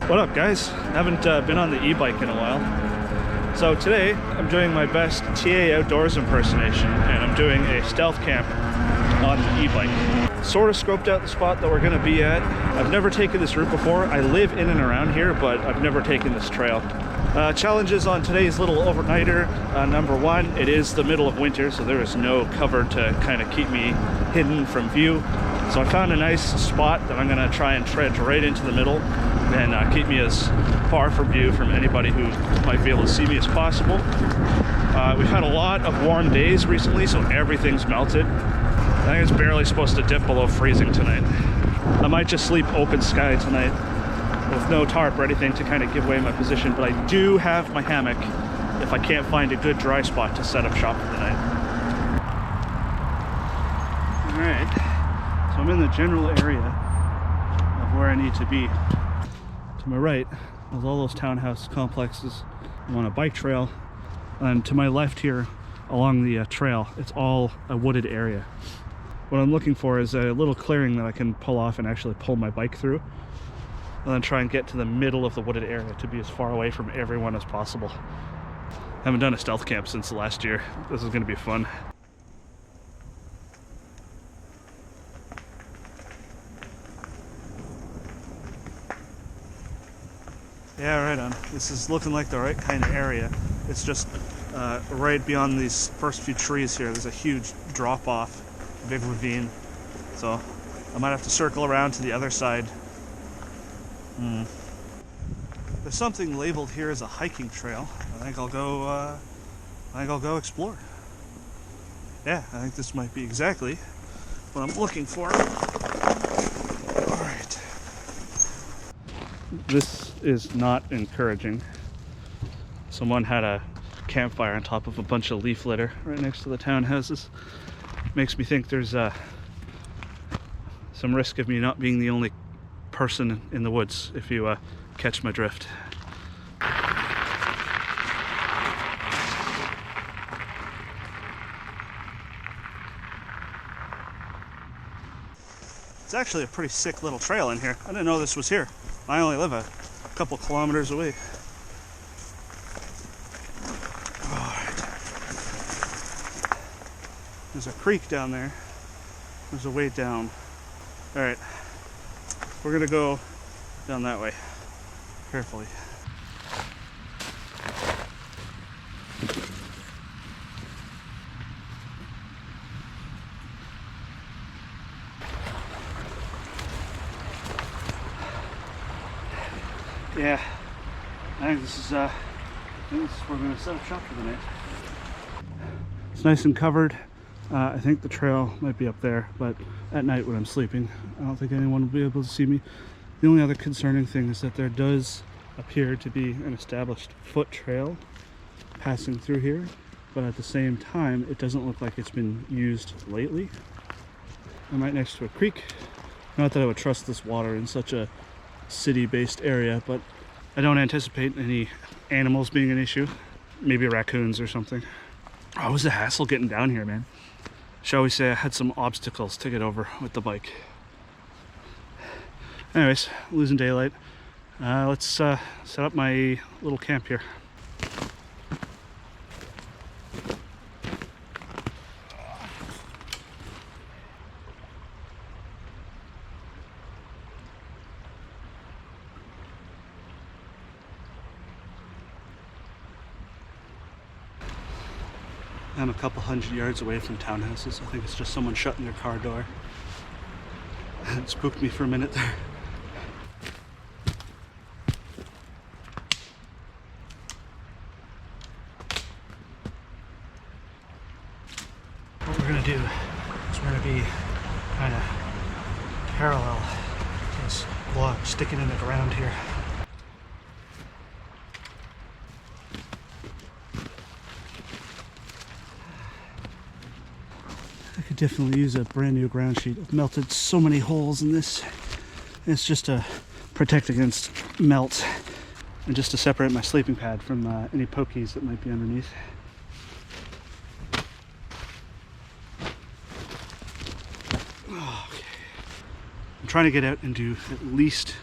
What up, guys? Haven't been on the e-bike in a while. So today I'm doing my best TA Outdoors impersonation, and I'm doing a stealth camp on the e-bike. Sort of scoped out the spot that we're going to be at. I've never taken this route before. I live in and around here, but I've never taken this trail. Challenges on today's little overnighter. Number one, it is the middle of winter, so there is no cover to kind of keep me hidden from view. So I found a nice spot that I'm going to try and tread right into the middle and keep me as far from view from anybody who might be able to see me as possible. We've had a lot of warm days recently, so everything's melted. I think it's barely supposed to dip below freezing tonight. I might just sleep open sky tonight with no tarp or anything to kind of give away my position, but I do have my hammock if I can't find a good dry spot to set up shop for the night. Alright, so I'm in the general area of where I need to be. To my right, there's all those townhouse complexes. I'm on a bike trail, and to my left here along the trail, it's all a wooded area. What I'm looking for is a little clearing that I can pull off and actually pull my bike through, and then try and get to the middle of the wooded area to be as far away from everyone as possible. I haven't done a stealth camp since last year. This is going to be fun. Yeah, right on. This is looking like the right kind of area. It's just right beyond these first few trees here. There's a huge drop off, big ravine. So I might have to circle around to the other side. There's something labeled here as a hiking trail. I think I'll go explore. Yeah, I think this might be exactly what I'm looking for. All right. This is not encouraging. Someone had a campfire on top of a bunch of leaf litter right next to the townhouses. Makes me think there's some risk of me not being the only person in the woods, if you catch my drift. It's actually a pretty sick little trail in here. I didn't know this was here. I only live a couple kilometers away. Alright. There's a creek down there. There's a way down. Alright. We're gonna go down that way. Carefully. Yeah, I think this is where we're going to set up shop for the night. It's nice and covered. I think the trail might be up there, but at night when I'm sleeping, I don't think anyone will be able to see me. The only other concerning thing is that there does appear to be an established foot trail passing through here, but at the same time, it doesn't look like it's been used lately. I'm right next to a creek. Not that I would trust this water in such a city-based area, but I don't anticipate any animals being an issue. Maybe raccoons or something. Oh, it was a hassle getting down here, man. Shall we say I had some obstacles to get over with the bike. Anyways, losing daylight. Let's set up my little camp here. I'm a couple hundred yards away from townhouses. I think it's just someone shutting their car door. It spooked me for a minute there. What we're gonna do is we're gonna be kind of parallel to this log sticking in the ground here. Definitely use a brand new ground sheet. I've melted so many holes in this. It's just to protect against melt and just to separate my sleeping pad from any pokies that might be underneath. Okay. I'm trying to get out and do at least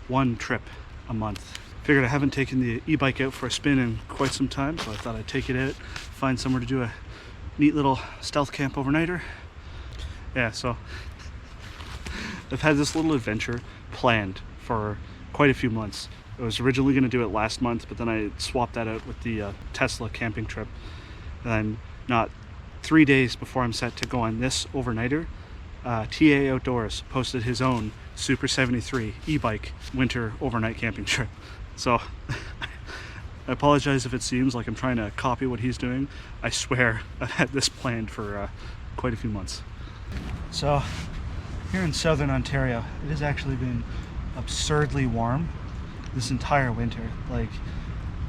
one trip a month. Figured I haven't taken the e-bike out for a spin in quite some time, so I thought I'd take it out, find somewhere to do a neat little stealth camp overnighter. Yeah, so I've had this little adventure planned for quite a few months. I was originally going to do it last month, but then I swapped that out with the Tesla camping trip. And then not 3 days before I'm set to go on this overnighter, TA Outdoors posted his own Super73 e-bike winter overnight camping trip. So I apologize if it seems like I'm trying to copy what he's doing. I swear I've had this planned for quite a few months. So here in southern Ontario, it has actually been absurdly warm this entire winter. Like,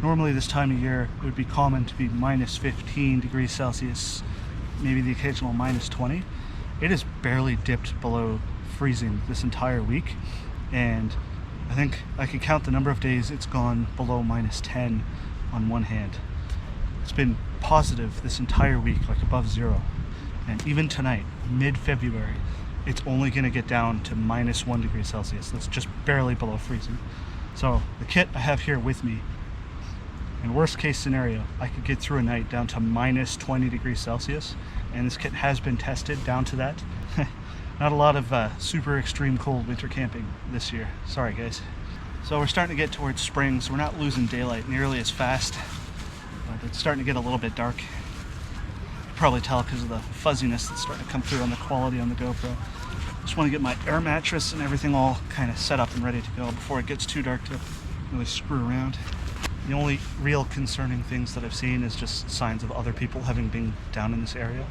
normally this time of year it would be common to be minus 15 degrees Celsius, maybe the occasional minus 20. It has barely dipped below freezing this entire week, and I think I could count the number of days it's gone below minus 10 on one hand. It's been positive this entire week, like above zero. And even tonight, mid-February, it's only going to get down to minus 1 degree Celsius. That's just barely below freezing. So the kit I have here with me, in worst case scenario, I could get through a night down to minus 20 degrees Celsius, and this kit has been tested down to that. Not a lot of super extreme cold winter camping this year. Sorry guys. So we're starting to get towards spring, so we're not losing daylight nearly as fast, but it's starting to get a little bit dark. Probably tell because of the fuzziness that's starting to come through on the quality on the GoPro. Just want to get my air mattress and everything all kind of set up and ready to go before it gets too dark to really screw around. The only real concerning things that I've seen is just signs of other people having been down in this area.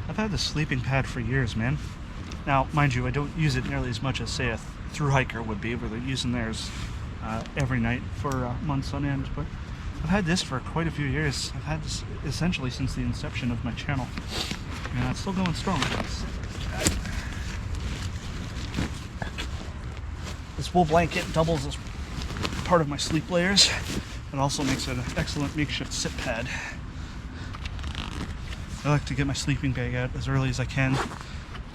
I've had this sleeping pad for years, man. Now, mind you, I don't use it nearly as much as, say, a thru hiker would be, where they're using theirs every night for months on end. But I've had this for quite a few years. I've had this essentially since the inception of my channel, and it's still going strong. This wool blanket doubles as part of my sleep layers. It also makes it an excellent makeshift sit pad. I like to get my sleeping bag out as early as I can,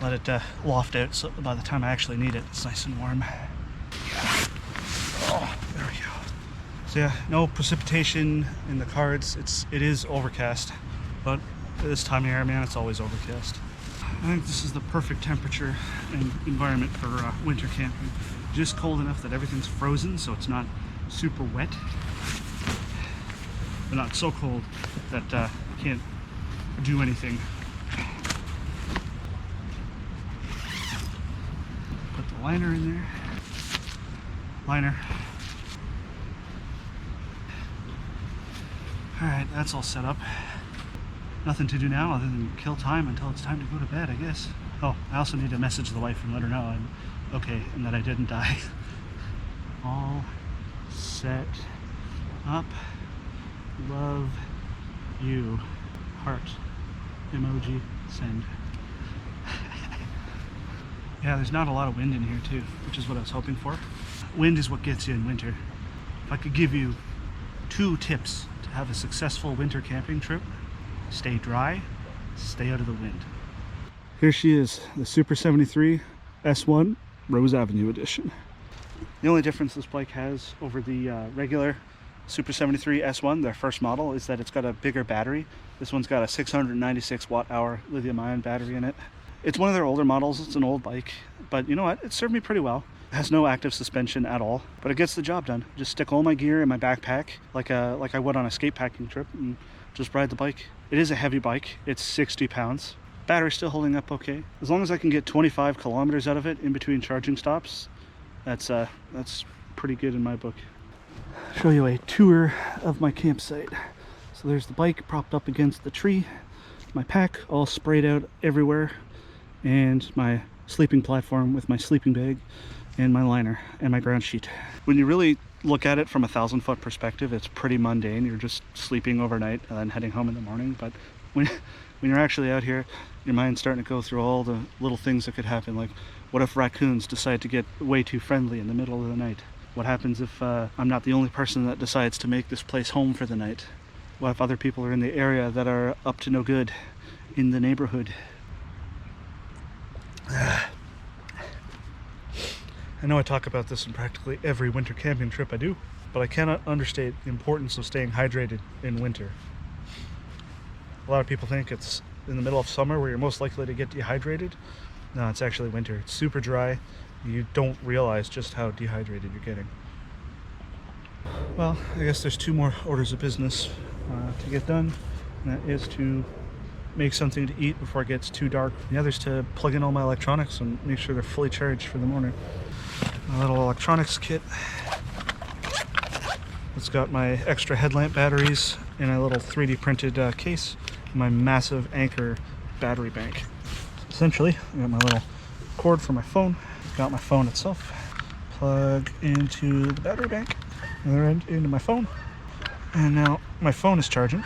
let it loft out, so by the time I actually need it, it's nice and warm. Oh, there we go. So yeah, no precipitation in the cards. It is overcast, but this time of year, man, it's always overcast. I think this is the perfect temperature and environment for winter camping. Just cold enough that everything's frozen, so it's not super wet, but not so cold that you can't do anything. Put the liner in there. Liner. Alright, that's all set up. Nothing to do now other than kill time until it's time to go to bed, I guess. Oh, I also need to message the wife and let her know I'm okay and that I didn't die. All set up. Love you. Heart. Emoji. Send. Yeah, there's not a lot of wind in here too, which is what I was hoping for. Wind is what gets you in winter. If I could give you 2 tips to have a successful winter camping trip: stay dry, stay out of the wind. Here she is, the Super73 S1 Rose Avenue edition. The only difference this bike has over the regular Super73 S1, their first model, is that it's got a bigger battery. This one's got a 696 watt-hour lithium-ion battery in it. It's one of their older models. It's an old bike, but you know what? It served me pretty well. It has no active suspension at all, but it gets the job done. Just stick all my gear in my backpack like I would on a skate packing trip and just ride the bike. It is a heavy bike. It's 60 pounds. Battery's still holding up okay. As long as I can get 25 kilometers out of it in between charging stops, that's pretty good in my book. I'll show you a tour of my campsite. So there's the bike propped up against the tree, my pack all sprayed out everywhere, and my sleeping platform with my sleeping bag and my liner and my ground sheet. When you really look at it from a 1,000-foot perspective, it's pretty mundane. You're just sleeping overnight and then heading home in the morning. But when you're actually out here, your mind's starting to go through all the little things that could happen. Like, what if raccoons decide to get way too friendly in the middle of the night? What happens if I'm not the only person that decides to make this place home for the night? What if other people are in the area that are up to no good in the neighborhood. I know I talk about this in practically every winter camping trip I do, but I cannot understate the importance of staying hydrated in winter. A lot of people think it's in the middle of summer where you're most likely to get dehydrated. No, it's actually winter. It's super dry. You don't realize just how dehydrated you're getting. Well, I guess there's two more orders of business to get done, and that is to make something to eat before it gets too dark. The other is to plug in all my electronics and make sure they're fully charged for the morning. My little electronics kit. It's got my extra headlamp batteries in a little 3D printed case, and my massive Anker battery bank. Essentially, I got my little cord for my phone. Got my phone itself. Plug into the battery bank. Other end into my phone, and now my phone is charging.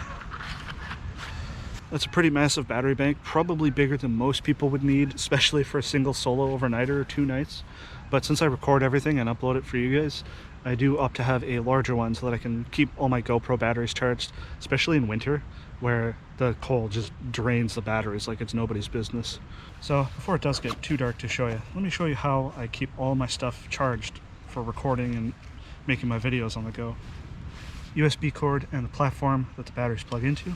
That's a pretty massive battery bank, probably bigger than most people would need, especially for a single solo overnighter or 2 nights. But since I record everything and upload it for you guys, I do opt to have a larger one so that I can keep all my GoPro batteries charged, especially in winter where the cold just drains the batteries like it's nobody's business. So before it does get too dark to show you, let me show you how I keep all my stuff charged for recording and making my videos on the go. USB cord and the platform that the batteries plug into.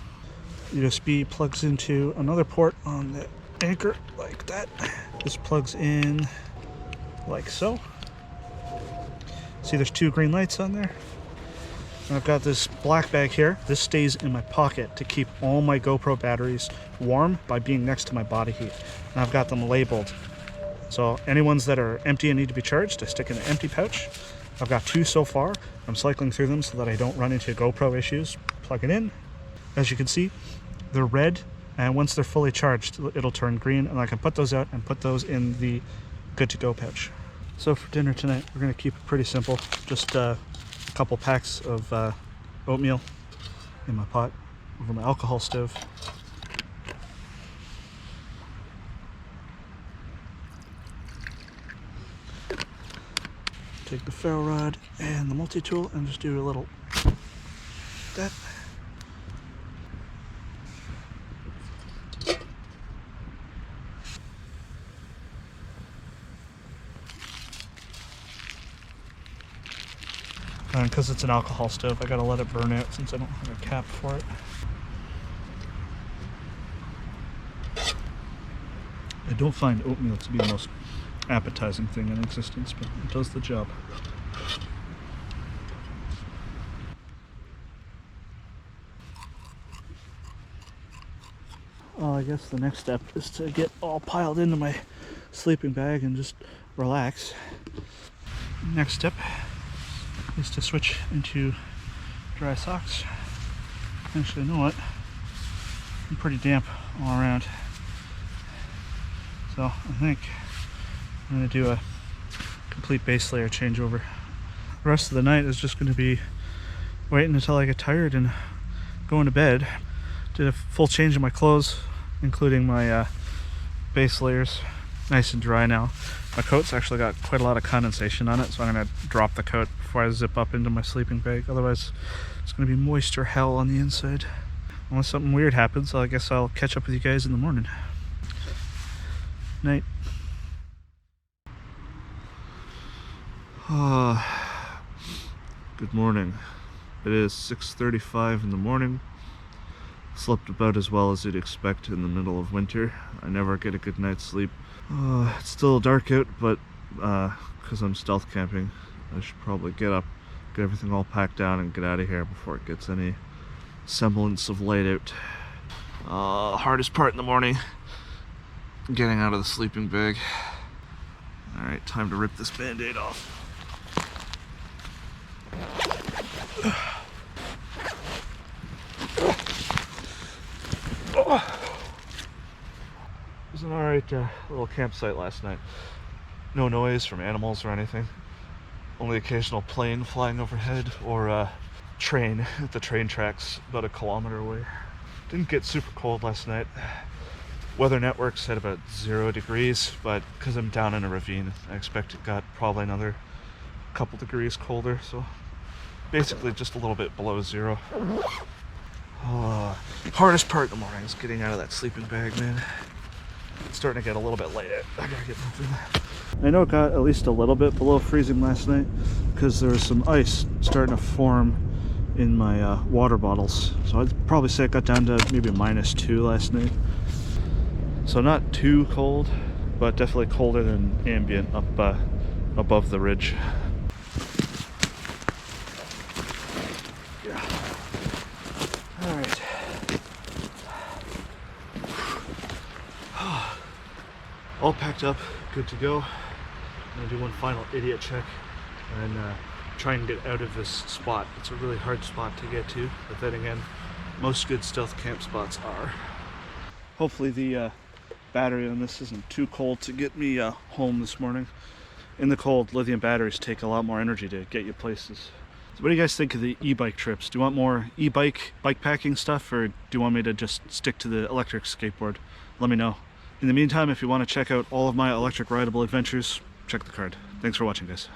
USB plugs into another port on the Anker like that. This plugs in like so. See, there's 2 green lights on there. And I've got this black bag here. This stays in my pocket to keep all my GoPro batteries warm by being next to my body heat. And I've got them labeled. So any ones that are empty and need to be charged, I stick in an empty pouch. I've got 2 so far. I'm cycling through them so that I don't run into GoPro issues. Plug it in. As you can see, they're red, and once they're fully charged, it'll turn green, and I can put those out and put those in the good to go pouch. So for dinner tonight, we're going to keep it pretty simple. Just a couple packs of oatmeal in my pot over my alcohol stove. Take the ferro rod and the multi-tool and just do a little that. And because it's an alcohol stove, I gotta let it burn out since I don't have a cap for it. I don't find oatmeal to be the most appetizing thing in existence, but it does the job. Well, I guess the next step is to get all piled into my sleeping bag and just relax. Next step is to switch into dry socks. Actually, you know what? I'm pretty damp all around. So I think I'm going to do a complete base layer changeover. The rest of the night is just going to be waiting until I get tired and going to bed. Did a full change of my clothes, including my base layers. Nice and dry now. My coat's actually got quite a lot of condensation on it, so I'm going to drop the coat before I zip up into my sleeping bag. Otherwise, it's going to be moisture hell on the inside. Unless something weird happens, I guess I'll catch up with you guys in the morning. Night. Good morning. It is 6:35 in the morning. Slept about as well as you'd expect in the middle of winter. I never get a good night's sleep. It's still dark out, but because I'm stealth camping, I should probably get up, get everything all packed down, and get out of here before it gets any semblance of light out. Hardest part in the morning, getting out of the sleeping bag. Alright, time to rip this band-aid off. It was an alright little campsite last night. No noise from animals or anything. Only occasional plane flying overhead or a train at the train tracks about 1 kilometer away. Didn't get super cold last night. Weather Network said about 0 degrees, but because I'm down in a ravine, I expect it got probably another couple degrees colder, so basically just a little bit below 0. Oh, hardest part in the morning is getting out of that sleeping bag, man. It's starting to get a little bit late. I gotta get moving. I know it got at least a little bit below freezing last night because there was some ice starting to form in my water bottles. So I'd probably say it got down to maybe -2 last night. So not too cold, but definitely colder than ambient up above the ridge. Yeah. All right. All packed up, good to go. I'm gonna do one final idiot check and try and get out of this spot. It's a really hard spot to get to, but then again, most good stealth camp spots are. Hopefully the battery on this isn't too cold to get me home this morning. In the cold, lithium batteries take a lot more energy to get you places. So what do you guys think of the e-bike trips? Do you want more e-bike bikepacking stuff, or do you want me to just stick to the electric skateboard? Let me know. In the meantime, if you want to check out all of my electric rideable adventures, check the card. Thanks for watching, guys.